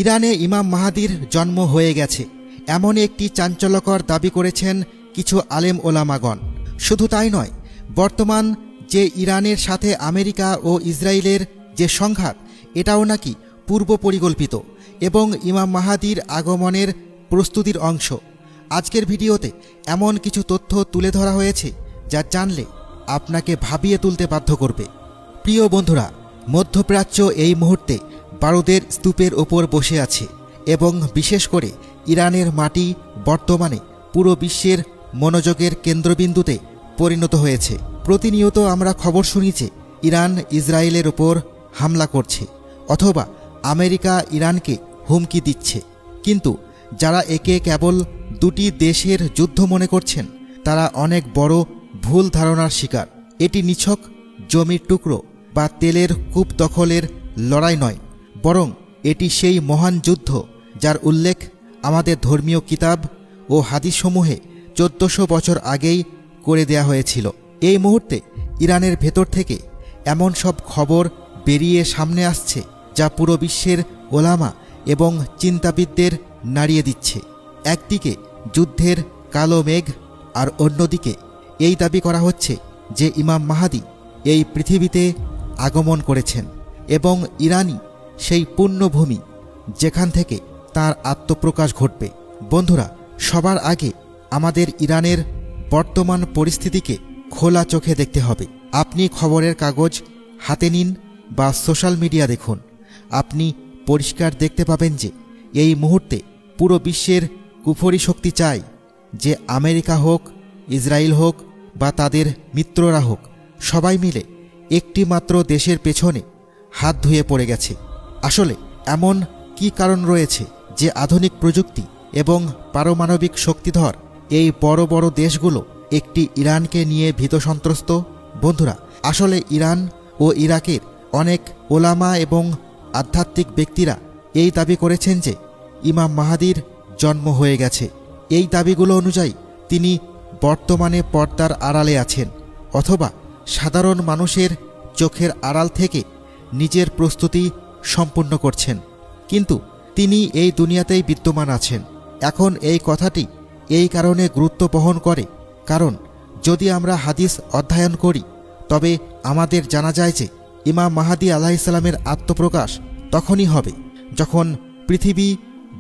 ইরানে ইমাম মাহাদির জন্ম হয়ে গেছে এমন একটি চাঞ্চল্যকর দাবি করেছেন কিছু আলেম ওলামাগণ। শুধু তাই নয়, বর্তমান যে ইরানের সাথে আমেরিকা ও ইসরায়েলের যে সংঘাত, এটাও নাকি পূর্ব পরিকল্পিত এবং ইমাম মাহাদির আগমনের প্রস্তুতির অংশ। আজকের ভিডিওতে এমন কিছু তথ্য তুলে ধরা হয়েছে যা জানলে আপনাকে ভাবিয়ে তুলতে বাধ্য করবে। প্রিয় বন্ধুরা, মধ্যপ্রাচ্য এই মুহূর্তে বারুদের স্তূপের ওপর বসে আছে এবং বিশেষ করে ইরানের মাটি বর্তমানে পুরো বিশ্বের মনোযোগের কেন্দ্রবিন্দুতে পরিণত হয়েছে। প্রতিনিয়ত আমরা খবর শুনি যে ইরান ইসরায়েলের ওপর হামলা করছে অথবা আমেরিকা ইরানকে হুমকি দিচ্ছে, কিন্তু যারা একে কেবল দুটি দেশের যুদ্ধ মনে করছেন তারা অনেক বড় ভুল ধারণার শিকার। এটি নিছক জমির টুকরো বা তেলের কূপ দখলের লড়াই নয়, বরং এটি সেই মহান যুদ্ধ যার উল্লেখ আমাদের ধর্মীয় কিতাব ও হাদিসসমূহে 1400 বছর আগেই করে দেয়া হয়েছিল। এই মুহূর্তে ইরানের ভেতর থেকে এমন সব খবর বেরিয়ে সামনে আসছে যা পুরো বিশ্বের ওলামা এবং চিন্তাবিদদের নাড়িয়ে দিচ্ছে। একদিকে যুদ্ধের কালো মেঘ, আর অন্যদিকে এই দাবি করা হচ্ছে যে ইমাম মাহাদি এই পৃথিবীতে আগমন করেছেন এবং ইরানই সেই পুণ্যভূমি যেখান থেকে তার আত্মপ্রকাশ ঘটবে। বন্ধুরা, সবার আগে আমাদের ইরানের বর্তমান পরিস্থিতিকে খোলা চোখে দেখতে হবে। আপনি খবরের কাগজ হাতে নিন বা সোশ্যাল মিডিয়া দেখুন, আপনি পরিষ্কার দেখতে পাবেন যে এই মুহূর্তে পুরো বিশ্বের কুফরি শক্তি চায় যে আমেরিকা হোক, ইসরায়েল হোক বা তাদের মিত্ররা হোক, সবাই মিলে একটি মাত্র দেশের পেছনে হাত ধুয়ে পড়ে গেছে। আসলে এমন কি কারণ রয়েছে যে আধুনিক প্রযুক্তি এবং পারমাণবিক শক্তিধর এই বড় বড় দেশগুলো একটি ইরানকে নিয়ে ভীত সন্ত্রস্ত? বন্ধুরা, আসলে ইরান ও ইরাকের অনেক ওলামা এবং আধ্যাত্মিক ব্যক্তিরা এই দাবি করেছেন যে ইমাম মাহাদির জন্ম হয়ে গেছে। এই দাবিগুলো অনুযায়ী তিনি বর্তমানে পর্দার আড়ালে আছেন অথবা সাধারণ মানুষের চোখের আড়াল থেকে নিজের প্রস্তুতি সম্পূর্ণ করছেন, কিন্তু তিনি এই দুনিয়াতেই বিদ্যমান আছেন। এখন এই কথাটি এই কারণে গুরুত্ব বহন করে কারণ যদি আমরা হাদিস অধ্যয়ন করি তবে আমাদের জানা যায় যে ইমাম মাহাদি আলাইহিসসালামের আত্মপ্রকাশ তখনই হবে যখন পৃথিবী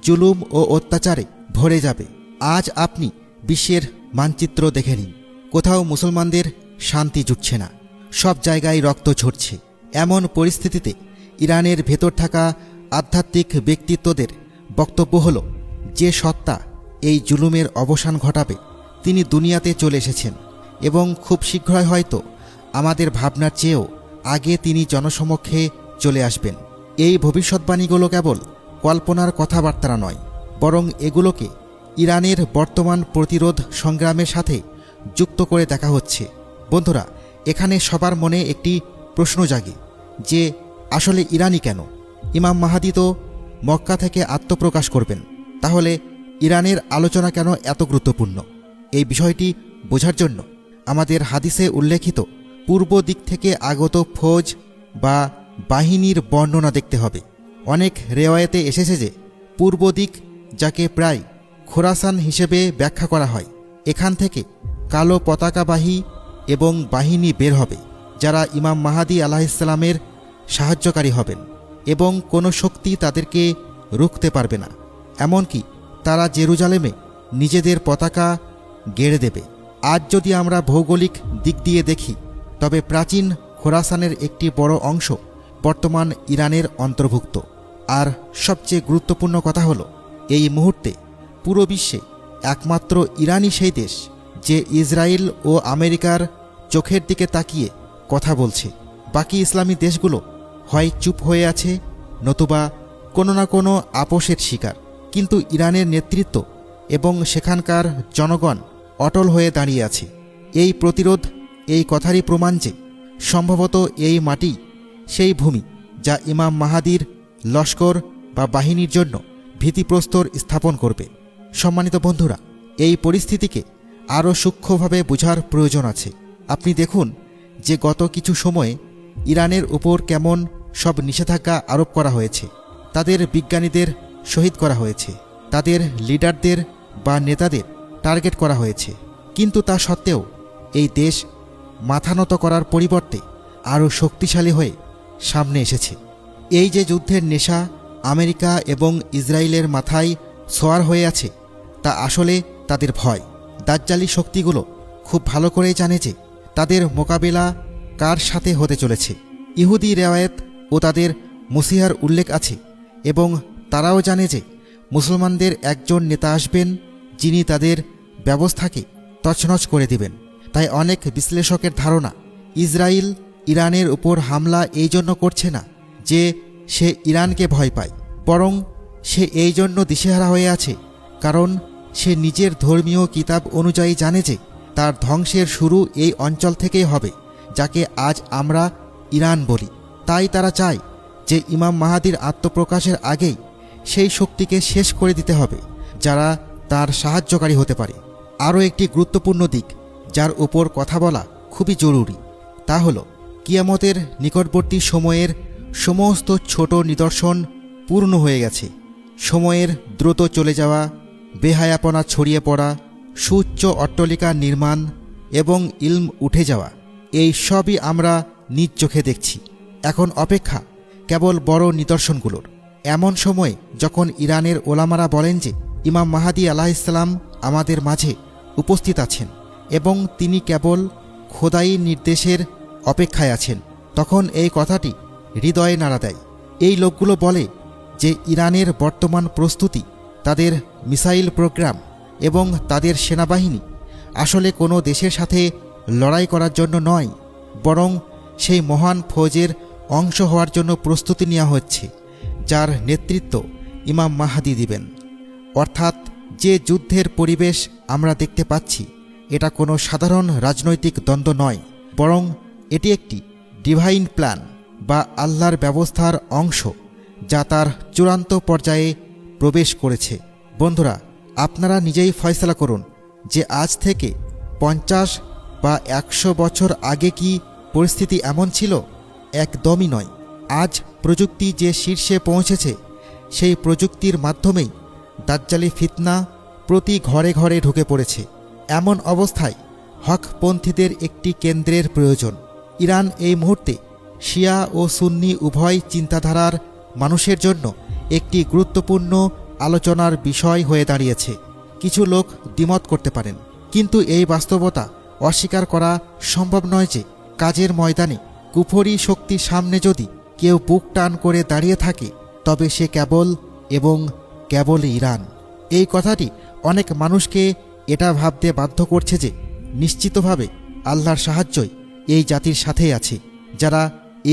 জুলুম ও অত্যাচারে ভরে যাবে। আজ আপনি বিশ্বের মানচিত্র দেখে নিন, কোথাও মুসলমানদের শান্তি জুটছে না, সব জায়গায় রক্ত ঝরছে। এমন পরিস্থিতিতে ইরানের ভেতর থাকা আধ্যাত্মিক ব্যক্তিত্বদের বক্তব্য হল যে সত্তা এই জুলুমের অবসান ঘটাবে তিনি দুনিয়াতে চলে এসেছেন এবং খুব শীঘ্রই হয়তো আমাদের ভাবনার চেয়েও আগে তিনি জনসমক্ষে চলে আসবেন। এই ভবিষ্যৎবাণীগুলো কেবল কল্পনার কথাবার্তা নয়, বরং এগুলোকে ইরানের বর্তমান প্রতিরোধ সংগ্রামের সাথে যুক্ত করে দেখা হচ্ছে। বন্ধুরা, এখানে সবার মনে একটি প্রশ্ন জাগে যে আসলে ইরানই কেন? ইমাম মাহাদি তো মক্কা থেকে আত্মপ্রকাশ করবেন, তাহলে ইরানের আলোচনা কেন এত গুরুত্বপূর্ণ? এই বিষয়টি বোঝার জন্য আমাদের হাদিসে উল্লেখিত পূর্ব দিক থেকে আগত ফৌজ বা বাহিনীর বর্ণনা দেখতে হবে। অনেক রেওয়ায়েতে এসেছে যে পূর্ব দিক, যাকে প্রায় খোরাসান হিসেবে ব্যাখ্যা করা হয়, এখান থেকে কালো পতাকাবাহী এবং বাহিনী বের হবে যারা ইমাম মাহাদি আলাইহিসসালামের সাহায্যকারী হবেন এবং কোনো শক্তি তাদেরকে রুখতে পারবে না, এমনকি তারা জেরুজালেমে নিজেদের পতাকা গেড়ে দেবে। আজ যদি আমরা ভৌগোলিক দিক দিয়ে দেখি তবে প্রাচীন খোরাসানের একটি বড় অংশ বর্তমান ইরানের অন্তর্ভুক্ত। আর সবচেয়ে গুরুত্বপূর্ণ কথা হলো এই মুহূর্তে পুরো বিশ্বে একমাত্র ইরানই সেই দেশ যে ইসরায়েল ও আমেরিকার চোখের দিকে তাকিয়ে কথা বলছে। বাকি ইসলামী দেশগুলো হয় চুপ হয়ে আছে নতুবা কোনো না কোনো আপোষের শিকার, কিন্তু ইরানের নেতৃত্ব এবং সেখানকার জনগণ অটল হয়ে দাঁড়িয়ে আছে। এই প্রতিরোধ এই কথারই প্রমাণ যে সম্ভবত এই মাটি সেই ভূমি যা ইমাম মাহাদির লস্কর বা বাহিনীর জন্য ভিত্তিপ্রস্তর স্থাপন করবে। সম্মানিত বন্ধুরা, এই পরিস্থিতিকে আরও সূক্ষ্মভাবে বোঝার প্রয়োজন আছে। আপনি দেখুন যে গত কিছু সময়ে ইরানের উপর কেমন সব নিষেধাজ্ঞা আরোপ করা হয়েছে। তাদের বিজ্ঞানীদের শহীদ করা হয়েছে, তাদের লিডারদের বা নেতাদের টার্গেট করা হয়েছে। কিন্তু তা সত্ত্বেও এই দেশ মাথা নত করার পরিবর্তে আরও শক্তিশালী হয়ে সামনে এসেছে। এই যে যুদ্ধের নেশা আমেরিকা এবং ইসরায়েলের মাথায় সোয়ার হয়ে আছে, তা আসলে তাদের ভয়। দাজ্জালি শক্তিগুলো খুব ভালো করেই জানে যে তাদের মোকাবেলা কার সাথে হতে চলেছে। ইহুদি রেওয়ায়েত ও তাদের মসিহার উল্লেখ আছে এবং তারাও জানে যে মুসলমানদের একজন নেতা আসবেন যিনি তাদের ব্যবস্থাকে তছনছ করে দিবেন। তাই অনেক বিশ্লেষকের ধারণা ইসরায়েল ইরানের উপর হামলা এই জন্য করছে না যে সে ইরানকে ভয় পায়, বরং সে এই জন্য দিশেহারা হয়ে আছে কারণ সে নিজের ধর্মীয় কিতাব অনুযায়ী জানে যে তার ধ্বংসের শুরু এই অঞ্চল থেকেই হবে, যাকে আজ আমরা ইরান বলি। তাই তারা চায় যে ইমাম মাহাদির আত্মপ্রকাশের আগেই সেই শক্তিকে শেষ করে দিতে হবে যারা তার সাহায্যকারী হতে পারে। আরও একটি গুরুত্বপূর্ণ দিক যার উপর কথা বলা খুবই জরুরি, তা হল কিয়ামতের নিকটবর্তী সময়ের সমস্ত ছোট নিদর্শন পূর্ণ হয়ে গেছে। সময়ের দ্রুত চলে যাওয়া, বেহায়াপনা ছড়িয়ে পড়া, সুউচ্চ অট্টালিকা নির্মাণ এবং ইলম উঠে যাওয়া, এই সবই আমরা নিজ চোখে দেখছি। এখন অপেক্ষা কেবল বড় নিদর্শনগুলোর। এমন সময়ে যখন ইরানের ওলামারা বলেন যে ইমাম মাহাদি আলাইহিসসালাম আমাদের মাঝে উপস্থিত আছেন এবং তিনি কেবল খোদাই নির্দেশের অপেক্ষায় আছেন, তখন এই কথাটি হৃদয়ে নাড়া দেয়। এই লোকগুলো বলে যে ইরানের বর্তমান প্রস্তুতি, তাদের মিসাইল প্রোগ্রাম এবং তাদের সেনাবাহিনী আসলে কোনো দেশের সাথে লড়াই করার জন্য নয়, বরং সেই মহান ফৌজের অংশ হওয়ার জন্য প্রস্তুতি নেওয়া হচ্ছে যার নেতৃত্ব ইমাম মাহাদি দিবেন। অর্থাৎ যে যুদ্ধের পরিবেশ আমরা দেখতে পাচ্ছি, এটা কোনো সাধারণ রাজনৈতিক দ্বন্দ্ব নয়, বরং এটি একটি ডিভাইন প্ল্যান বা আল্লাহর ব্যবস্থার অংশ যা তার চূড়ান্ত পর্যায়ে প্রবেশ করেছে। বন্ধুরা, আপনারা নিজেই ফয়সালা করুন যে আজ থেকে 50 বা 100 বছর আগে কি পরিস্থিতি এমন ছিল? একদমই নয়। আজ প্রযুক্তি যে শীর্ষে পৌঁছেছে, সেই প্রযুক্তির মাধ্যমেই দাজ্জালি ফিতনা প্রতি ঘরে ঘরে ঢুকে পড়েছে। এমন অবস্থায় হকপন্থীদের একটি কেন্দ্রের প্রয়োজন। ইরান এই মুহূর্তে শিয়া ও সুন্নি উভয় চিন্তাধারার মানুষের জন্য একটি গুরুত্বপূর্ণ আলোচনার বিষয় হয়ে দাঁড়িয়েছে। কিছু লোক দ্বিমত করতে পারেন, কিন্তু এই বাস্তবতা অস্বীকার করা সম্ভব নয় যে কাজের ময়দানে কুফরি শক্তির সামনে যদি কেউ বুক টান করে দাঁড়িয়ে থাকে, তবে সে কেবল এবং কেবল ইরান। এই কথাটি অনেক মানুষকে এটা ভাবতে বাধ্য করছে যে নিশ্চিতভাবে আল্লাহর সাহায্যই এই জাতির সাথেই আছে, যারা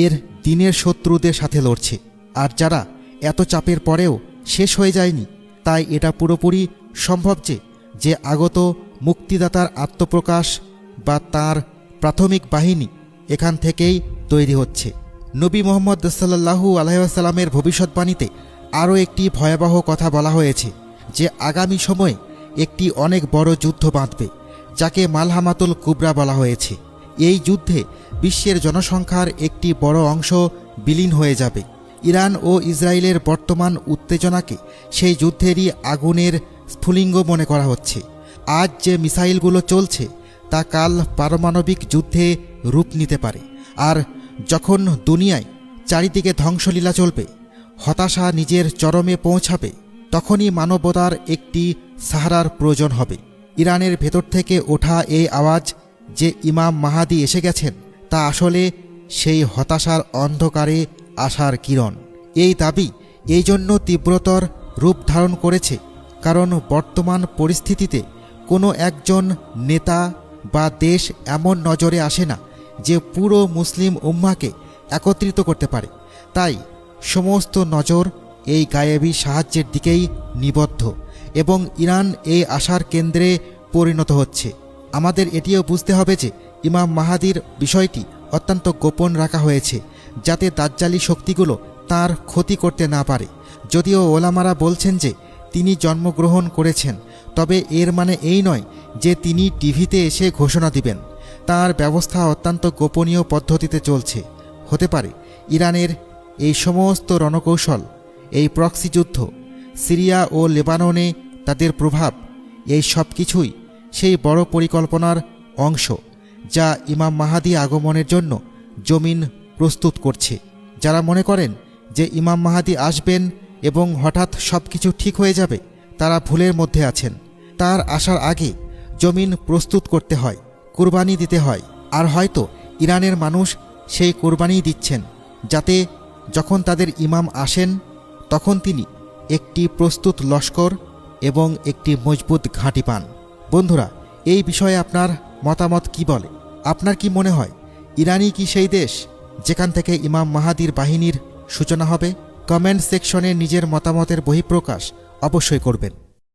এর দিনের শত্রুদের সাথে লড়ছে। আর যারা এত চাপের পরেও শেষ হয়ে যায়নি, তাই এটা পুরোপুরি সম্ভব যে আগত মুক্তিদাতার আত্মপ্রকাশ বা তার প্রাথমিক বাহিনী এখান থেকেই তৈরি হচ্ছে। নবী মুহাম্মদ সাল্লাল্লাহু আলাইহি ওয়াসাল্লামের ভবিষ্যৎবাণীতে আরও একটি ভয়াবহ কথা বলা হয়েছে যে আগামী সময়ে একটি অনেক বড় যুদ্ধ বাঁধবে, যাকে মালহামাতুল কুবরা বলা হয়েছে। এই যুদ্ধে বিশ্বের জনসংখ্যার একটি বড় অংশ বিলীন হয়ে যাবে। ইরান ও ইসরায়েলের বর্তমান উত্তেজনাকে সেই যুদ্ধেরই আগুনের স্ফুলিঙ্গ মনে করা হচ্ছে। আজ যে মিসাইলগুলো চলছে তা কাল পারমাণবিক যুদ্ধে রূপ নিতে পারে। আর যখন দুনিয়ায় চারিদিকে ধ্বংসলীলা চলবে, হতাশা নিজের চরমে পৌঁছাবে, তখনই মানবতার একটি সাহারার প্রয়োজন হবে। ইরানের ভেতর থেকে ওঠা এই আওয়াজ যে ইমাম মাহাদি এসে গেছেন, তা আসলে সেই হতাশার অন্ধকারে আসার কিরণ। এই দাবি এই জন্য তীব্রতর রূপ ধারণ করেছে কারণ বর্তমান পরিস্থিতিতে কোনো একজন নেতা বা দেশ এমন নজরে আসে না যে পুরো মুসলিম উম্মাহকে একত্রিত করতে পারে। তাই সমস্ত নজর এই গায়েবী সাহায্যের দিকেই নিবদ্ধ এবং ইরান এই আশার কেন্দ্রে পরিণত হচ্ছে। আমাদের এটিও বুঝতে হবে যে ইমাম মাহাদির বিষয়টি অত্যন্ত গোপন রাখা হয়েছে, যাতে দাজ্জালি শক্তিগুলো তার ক্ষতি করতে না পারে। যদিও ওলামারা বলছেন যে তিনি জন্মগ্রহণ করেছেন, তবে এর মানে এই নয় যে তিনি টিভিতে এসে ঘোষণা দিবেন। তার ব্যবস্থা অত্যন্ত গোপনীয় পদ্ধতিতে চলছে। হতে পারে ইরানের এই সমস্ত রণকৌশল, এই প্রক্সি যুদ্ধ সিরিয়া ও লেবাননে তাদের প্রভাব, এই সব কিছুই সেই বড় পরিকল্পনার অংশ যা ইমাম মাহাদি আগমনের জন্য জমিন প্রস্তুত করছে। যারা মনে করেন যে ইমাম মাহাদি আসবেন এবং হঠাৎ সব কিছু ঠিক হয়ে যাবে, তারা ভুলের মধ্যে আছেন। তার আসার আগে জমিন প্রস্তুত করতে হয়, কুরবানি দিতে হয়। আর হয়তো ইরানের মানুষ সেই কুরবানি দিচ্ছেন, যাতে যখন তাদের ইমাম আসেন তখন তিনি একটি প্রস্তুত লস্কর এবং একটি মজবুত ঘাঁটি পান। বন্ধুরা, এই বিষয়ে আপনার মতামত কি বলে? আপনার কি মনে হয় ইরানই কি সেই দেশ যেখান থেকে ইমাম মাহাদির বাহিনীর সূচনা হবে? কমেন্ট সেকশনে নিজের মতামতের বহিঃপ্রকাশ অবশ্যই করবেন।